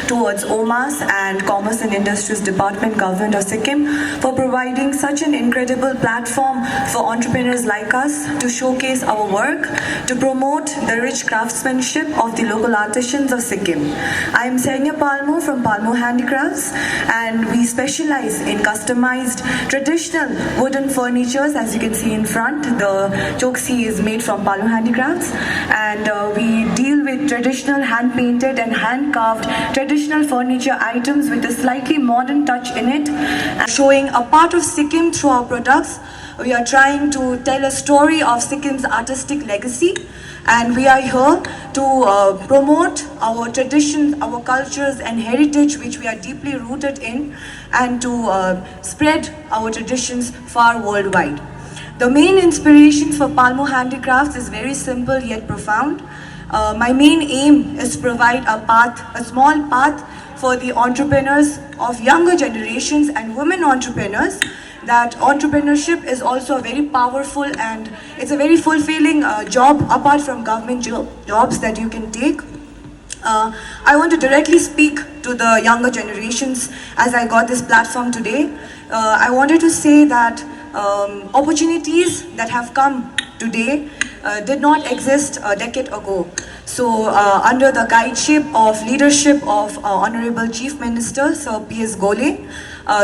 towards OMAS and Commerce and Industries Department, Government of Sikkim, for providing such an incredible platform for entrepreneurs like us to showcase our work, to promote the rich craftsmanship of the local artisans of Sikkim. I am Senya Palmo from Palmo Handicrafts, and we specialize in customized traditional wooden furnitures. As you can see in front, the choksi is made from Palmo Handicrafts, and we deal with traditional hand-painted and hand-carved traditional furniture items with a slightly modern touch in it, showing a part of Sikkim through our products. We are trying to tell a story of Sikkim's artistic legacy, and we are here to promote our traditions, our cultures and heritage, which we are deeply rooted in, and to spread our traditions far worldwide. The main inspiration for Palmo Handicrafts is very simple yet profound. My main aim is to provide a small path for the entrepreneurs of younger generations and women entrepreneurs, that entrepreneurship is also a very powerful and it's a very fulfilling job apart from government jobs that you can take. I want to directly speak to the younger generations as I got this platform today. I wanted to say that opportunities that have come today did not exist a decade ago. So under the guideship of leadership of Honorable Chief Minister Sir P.S. Gole,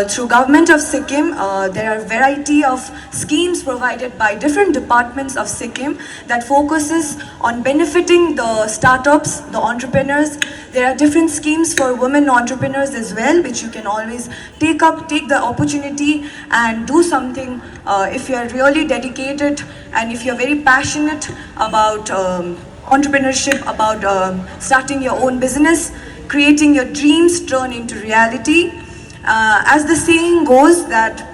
through Government of Sikkim, there are a variety of schemes provided by different departments of Sikkim that focuses on benefiting the startups, the entrepreneurs. There are different schemes for women entrepreneurs as well, which you can always take the opportunity and do something if you are really dedicated and if you are very passionate about entrepreneurship, about starting your own business, creating your dreams turn into reality. As the saying goes, that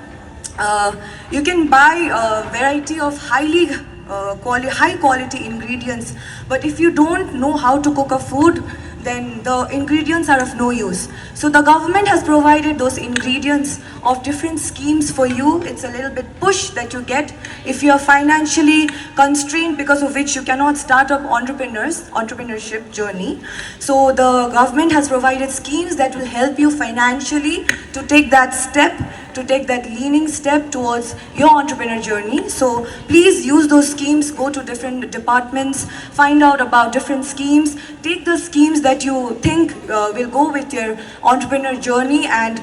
you can buy a variety of high quality ingredients, but if you don't know how to cook a food, then the ingredients are of no use. So the government has provided those ingredients of different schemes for you. It's a little bit push that you get if you are financially constrained, because of which you cannot start up entrepreneurship journey. So the government has provided schemes that will help you financially to take that step, to take that leaning step towards your entrepreneur journey. So please use those schemes, go to different departments, find out about different schemes, take the schemes that you think will go with your entrepreneur journey, and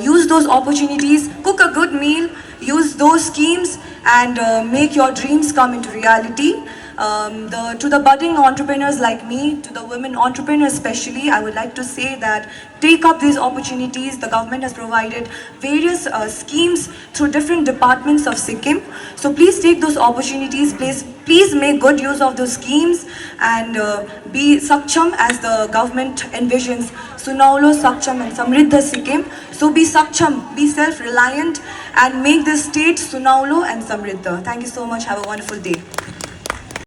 use those opportunities, cook a good meal, use those schemes, and make your dreams come into reality. To the budding entrepreneurs like me, to the women entrepreneurs especially, I would like to say that take up these opportunities. The government has provided various schemes through different departments of Sikkim. So please take those opportunities, please make good use of those schemes, and be Sakcham as the government envisions. Sunaulo, Sakcham and Samriddha Sikkim. So be Sakcham, be self-reliant, and make this state Sunaulo and Samriddha. Thank you so much. Have a wonderful day.